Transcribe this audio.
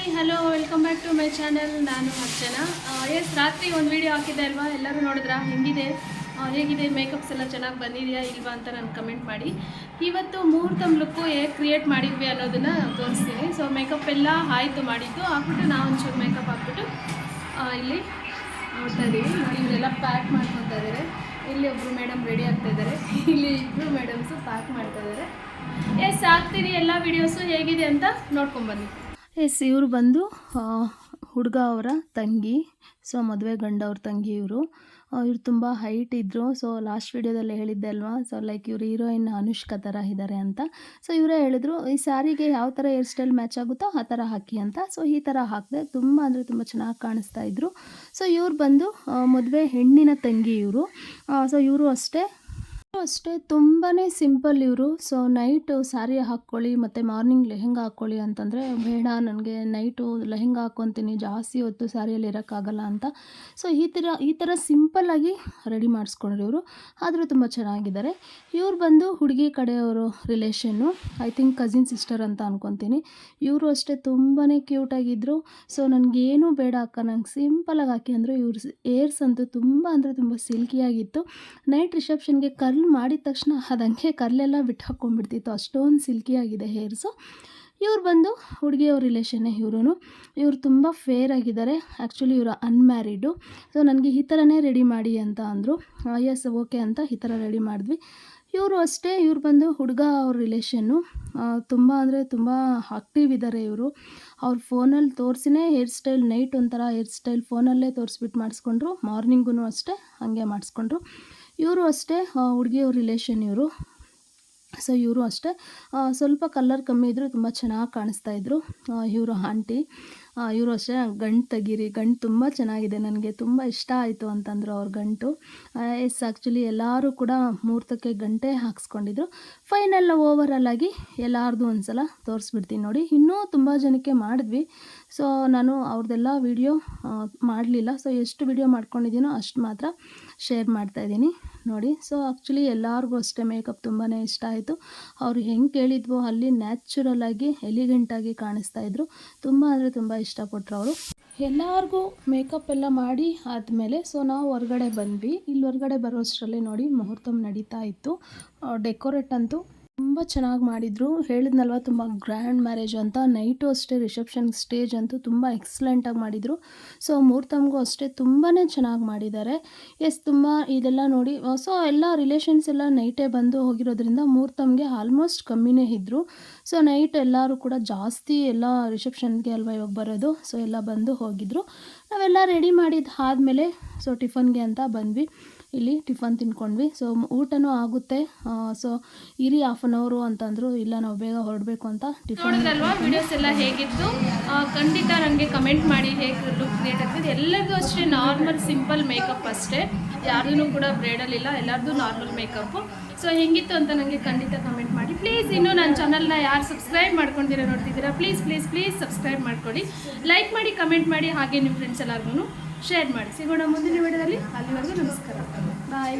Hi hello welcome back to my channel. ನಾನು ಅರ್ಚನಾ. ರಾತ್ರಿ ಒಂದು ವಿಡಿಯೋ ಹಾಕಿದ್ದೆ ಅಲ್ವಾ, ಎಲ್ಲರೂ ನೋಡಿದ್ರಾ? ಹೇಗಿದೆ ಮೇಕಪ್ಸ್ ಎಲ್ಲ ಚೆನ್ನಾಗಿ ಬಂದಿದೆಯಾ ಇಲ್ವಾ ಅಂತ ನಾನು ಕಮೆಂಟ್ ಮಾಡಿ. ಇವತ್ತು ಮುಹೂರ್ತಮ್ ಲುಕ್ಕು ಹೇಗೆ ಕ್ರಿಯೇಟ್ ಮಾಡಿದ್ವಿ ಅನ್ನೋದನ್ನು ತೋರಿಸ್ತೀನಿ. ಸೊ ಮೇಕಪ್ ಎಲ್ಲ ಆಯಿತು ಮಾಡಿದ್ದು ಹಾಕ್ಬಿಟ್ಟು ನಾವು ಒಂಚೂರು ಮೇಕಪ್ ಹಾಕ್ಬಿಟ್ಟು ಇಲ್ಲಿ ನೋಡ್ತಾ ಇದ್ದೀವಿ. ನೋಡಿ ಇವರೆಲ್ಲ ಪ್ಯಾಕ್ ಮಾಡ್ಕೊತಾ ಇದ್ದಾರೆ. ಇಲ್ಲಿ ಒಬ್ಬರು ಮೇಡಮ್ ರೆಡಿ ಆಗ್ತಾ ಇದ್ದಾರೆ, ಇಲ್ಲಿ ಇಬ್ಬರು ಮೇಡಮ್ಸು ಪ್ಯಾಕ್ ಮಾಡ್ತಾ ಇದ್ದಾರೆ. ಹಾಕ್ತೀನಿ ಎಲ್ಲ ವೀಡಿಯೋಸು ಹೇಗಿದೆ ಅಂತ ನೋಡ್ಕೊಂಬನ್ನಿ. ಇವರು ಬಂದು ಹುಡುಗ ಅವರ ತಂಗಿ, ಸೊ ಮದುವೆ ಗಂಡವ್ರ ತಂಗಿ ಇವರು ತುಂಬ ಹೈಟ್ ಇದ್ದರು. ಸೊ ಲಾಸ್ಟ್ ವೀಡಿಯೋದಲ್ಲಿ ಹೇಳಿದ್ದೆ ಅಲ್ವಾ, ಸೊ ಲೈಕ್ ಇವರು ಹೀರೋಯಿನ್ ಅನುಷ್ಕಾ ಥರ ಇದ್ದಾರೆ ಅಂತ. ಸೊ ಇವರೇ ಹೇಳಿದ್ರು ಈ ಸ್ಯಾರಿಗೆ ಯಾವ ಥರ ಹೇರ್ ಸ್ಟೈಲ್ ಮ್ಯಾಚ್ ಆಗುತ್ತೋ ಆ ಥರ ಹಾಕಿ ಅಂತ. ಸೊ ಈ ಥರ ಹಾಕಿದೆ, ತುಂಬ ಅಂದರೆ ತುಂಬ ಚೆನ್ನಾಗಿ ಕಾಣಿಸ್ತಾ ಇದ್ರು. ಸೊ ಇವ್ರು ಬಂದು ಮದುವೆ ಹೆಣ್ಣಿನ ತಂಗಿ ಇವರು. ಸೊ ಇವರು ಅಷ್ಟೇ ತುಂಬಾ ಸಿಂಪಲ್ ಇವರು. ಸೊ ನೈಟು ಸ್ಯಾರಿ ಹಾಕ್ಕೊಳ್ಳಿ ಮತ್ತು ಮಾರ್ನಿಂಗ್ ಲೆಹೆಂಗಾ ಹಾಕ್ಕೊಳ್ಳಿ ಅಂತಂದರೆ ಬೇಡ, ನನಗೆ ನೈಟು ಲೆಹೆಂಗಾ ಹಾಕ್ಕೊತೀನಿ, ಜಾಸ್ತಿ ಹೊತ್ತು ಸ್ಯಾರಿಯಲ್ಲಿ ಇರೋಕ್ಕಾಗಲ್ಲ ಅಂತ. ಸೊ ಈ ಥರ ಸಿಂಪಲ್ಲಾಗಿ ರೆಡಿ ಮಾಡಿಸ್ಕೊಂಡ್ರು ಇವರು. ಆದರೂ ತುಂಬ ಚೆನ್ನಾಗಿದ್ದಾರೆ. ಇವ್ರು ಬಂದು ಹುಡುಗಿ ಕಡೆಯವರು relation, I think cousin sister ಅಂತ ಅಂದ್ಕೊತೀನಿ. ಇವರು ಅಷ್ಟೇ ತುಂಬಾ ಕ್ಯೂಟಾಗಿದ್ದರು. ಸೊ ನನಗೇನು ಬೇಡ ಅಕ್ಕ, ನಂಗೆ ಸಿಂಪಲಾಗಿ ಹಾಕಿ ಅಂದರು. ಇವ್ರ ಏರ್ಸ್ ಅಂತೂ ತುಂಬ ಅಂದರೆ ತುಂಬ ಸಿಲ್ಕಿಯಾಗಿತ್ತು. ನೈಟ್ ರಿಸೆಪ್ಷನ್ಗೆ ಕರ್ಲ್ ಮಾಡಿದ ತಕ್ಷಣ ಅದಂಗೆ ಕರ್ಲೆಲ್ಲ ಬಿಟ್ಟು ಹಾಕ್ಕೊಂಡ್ಬಿಡ್ತಿತ್ತು, ಅಷ್ಟೊಂದು ಸಿಲ್ಕಿಯಾಗಿದೆ ಹೇರ್ಸು. ಇವ್ರು ಬಂದು ಹುಡುಗಿಯವ್ರ ರಿಲೇಷನ್ನೇ ಇವರು ತುಂಬ ಫೇರ್ ಆಗಿದ್ದಾರೆ. ಆ್ಯಕ್ಚುಲಿ ಇವರು ಅನ್ಮ್ಯಾರಿಡು. ಸೊ ನನಗೆ ಈ ಥರನೇ ರೆಡಿ ಮಾಡಿ ಅಂತ ಅಂದರು. ಎಸ್ ಓಕೆ ಅಂತ ಈ ಥರ ರೆಡಿ ಮಾಡಿದ್ವಿ. ಇವರು ಅಷ್ಟೇ, ಇವ್ರು ಬಂದು ಹುಡುಗ ಅವ್ರ ರಿಲೇಷನ್ನು. ತುಂಬ ಅಂದರೆ ತುಂಬ ಆಕ್ಟಿವ್ ಇದ್ದಾರೆ ಇವರು. ಅವ್ರ ಫೋನಲ್ಲಿ ತೋರಿಸಿನೇ ಹೇರ್ ಸ್ಟೈಲ್, ನೈಟ್ ಒಂಥರ ಹೇರ್ ಸ್ಟೈಲ್ ಫೋನಲ್ಲೇ ತೋರಿಸ್ಬಿಟ್ಟು ಮಾಡಿಸ್ಕೊಂಡ್ರು, ಮಾರ್ನಿಂಗೂ ಅಷ್ಟೇ ಹಾಗೆ ಮಾಡಿಸ್ಕೊಂಡ್ರು. ಇವರು ಅಷ್ಟೇ ಹುಡುಗಿಯವ್ರ ರಿಲೇಷನ್ ಇವರು. ಸೊ ಇವರು ಅಷ್ಟೇ ಸ್ವಲ್ಪ ಕಲರ್ ಕಮ್ಮಿ ಇದ್ದರೂ ತುಂಬ ಚೆನ್ನಾಗಿ ಕಾಣಿಸ್ತಾಯಿದ್ರು. ಇವರು ಆಂಟಿ. ಇವರು ಅಷ್ಟೇ ಗಂಟು ತೆಗೀರಿ, ಗಂಟು ತುಂಬ ಚೆನ್ನಾಗಿದೆ, ನನಗೆ ತುಂಬ ಇಷ್ಟ ಆಯಿತು ಅಂತಂದರು ಅವ್ರ ಗಂಟು. ಆ್ಯಕ್ಚುಲಿ ಎಲ್ಲರೂ ಕೂಡ ಮುಹೂರ್ತಕ್ಕೆ ಗಂಟೆ ಹಾಕ್ಸ್ಕೊಂಡಿದ್ರು. ಫೈನಲ್ ಓವರಲ್ಲಾಗಿ ಎಲ್ಲರದು ಒಂದು ಸಲ ತೋರಿಸ್ಬಿಡ್ತೀನಿ ನೋಡಿ. ಇನ್ನೂ ತುಂಬ ಜನಕ್ಕೆ ಮಾಡಿದ್ವಿ. ಸೊ ನಾನು ಅವ್ರದ್ದೆಲ್ಲ ವೀಡಿಯೋ ಮಾಡಲಿಲ್ಲ. ಸೊ ಎಷ್ಟು ವೀಡಿಯೋ ಮಾಡ್ಕೊಂಡಿದ್ದೀನೋ ಅಷ್ಟು ಮಾತ್ರ ಶೇರ್ ಮಾಡ್ತಾಯಿದ್ದೀನಿ ನೋಡಿ. ಸೊ ಆ್ಯಕ್ಚುಲಿ ಎಲ್ಲರಿಗೂ ಅಷ್ಟೇ ಮೇಕಪ್ ತುಂಬಾ ಇಷ್ಟ ಆಯಿತು. ಅವರು ಹೆಂಗೆ ಕೇಳಿದ್ವೋ ಅಲ್ಲಿ ನ್ಯಾಚುರಲಾಗಿ ಎಲಿಗೆಂಟಾಗಿ ಕಾಣಿಸ್ತಾಯಿದ್ರು. ತುಂಬ ಅಂದರೆ ತುಂಬ ಇಷ್ಟಪಟ್ಟರು ಅವರು. ಎಲ್ಲರಿಗೂ ಮೇಕಪ್ ಎಲ್ಲ ಮಾಡಿ ಆದಮೇಲೆ ಸೊ ನಾವು ಹೊರಗಡೆ ಬಂದ್ವಿ. ಇಲ್ಲಿ ಹೊರಗಡೆ ಬರೋಷ್ಟರಲ್ಲಿ ನೋಡಿ ಮುಹೂರ್ತಮ್ ನಡೀತಾ ಇತ್ತು. ಡೆಕೋರೇಟ್ ಅಂತೂ ತುಂಬ ಚೆನ್ನಾಗಿ ಮಾಡಿದರು. ಹೇಳಿದ್ನಲ್ವ ತುಂಬ ಗ್ರ್ಯಾಂಡ್ ಮ್ಯಾರೇಜ್ ಅಂತ. ನೈಟು ಅಷ್ಟೇ ರಿಸೆಪ್ಷನ್ ಸ್ಟೇಜ್ ಅಂತೂ ತುಂಬ ಎಕ್ಸಲೆಂಟಾಗಿ ಮಾಡಿದರು. ಸೊ ಮುಹೂರ್ತಮ್ಗೂ ಅಷ್ಟೇ ತುಂಬಾ ಚೆನ್ನಾಗಿ ಮಾಡಿದ್ದಾರೆ. ತುಂಬ ಇದೆಲ್ಲ ನೋಡಿ. ಸೊ ಎಲ್ಲ ರಿಲೇಷನ್ಸ್ ಎಲ್ಲ ನೈಟೇ ಬಂದು ಹೋಗಿರೋದ್ರಿಂದ ಮುಹೂರ್ತಮ್ಗೆ ಆಲ್ಮೋಸ್ಟ್ ಕಮ್ಮಿನೇ ಇದ್ದರು. ಸೊ ನೈಟ್ ಎಲ್ಲರೂ ಕೂಡ ಜಾಸ್ತಿ ಎಲ್ಲ ರಿಸೆಪ್ಷನ್ಗೆ ಅಲ್ವಾ ಇವಾಗ ಬರೋದು. ಸೊ ಎಲ್ಲ ಬಂದು ಹೋಗಿದ್ರು. ನಾವೆಲ್ಲ ರೆಡಿ ಮಾಡಿದ್ದು ಆದಮೇಲೆ ಸೊ ಟಿಫನ್ಗೆ ಅಂತ ಬಂದ್ವಿ. ಇಲ್ಲಿ ಟಿಫನ್ ತಿನ್ಕೊಂಡ್ವಿ. ಸೊ ಊಟನೂ ಆಗುತ್ತೆ. ಸೊ ಇರಿ 1/2 hour ಅಂತಂದರು. ಇಲ್ಲ ನಾವು ಬೇಗ ಹೊರಡಬೇಕು ಅಂತ. ಟಿಫನ್ ನೋಡಿದ್ರಲ್ವಾ ವಿಡಿಯೋಸ್ ಎಲ್ಲ ಹೇಗಿತ್ತು? ಖಂಡಿತ ನನಗೆ ಕಮೆಂಟ್ ಮಾಡಿ ಹೇಗೆ ಲುಕ್ ಕ್ರಿಯೇಟ್ ಆಗ್ತಿದೆ. ಎಲ್ಲರಿಗೂ ಅಷ್ಟೇ ನಾರ್ಮಲ್ ಸಿಂಪಲ್ ಮೇಕಪ್ ಅಷ್ಟೇ, ಯಾರ್ದೂ ಕೂಡ ಬ್ರೈಡಲ್ ಇಲ್ಲ, ಎಲ್ಲರದ್ದು ನಾರ್ಮಲ್ ಮೇಕಪ್ಪು. ಸೊ ಹೆಂಗಿತ್ತು ಅಂತ ನನಗೆ ಖಂಡಿತ ಕಮೆಂಟ್ ಮಾಡಿ. ಪ್ಲೀಸ್ ಇನ್ನೂ ನನ್ನ ಚಾನಲ್ನ ಯಾರು ಸಬ್ಸ್ಕ್ರೈಬ್ ಮಾಡ್ಕೊಂಡಿರೋ ನೋಡ್ತಿದ್ದೀರಾ, ಪ್ಲೀಸ್ ಸಬ್ಸ್ಕ್ರೈಬ್ ಮಾಡ್ಕೊಳ್ಳಿ, ಲೈಕ್ ಮಾಡಿ, ಕಮೆಂಟ್ ಮಾಡಿ, ಹಾಗೆ ನಿಮ್ಮ ಫ್ರೆಂಡ್ಸ್ ಎಲ್ಲರಿಗೂ ಶೇರ್ ಮಾಡಿ. ಸಿಗೋಣ ಮುಂದಿನ ವಿಡಿಯೋದಲ್ಲಿ. ಅಲ್ಲಿವರೆಗೂ ನಮಸ್ಕಾರ, ಬಾಯ್.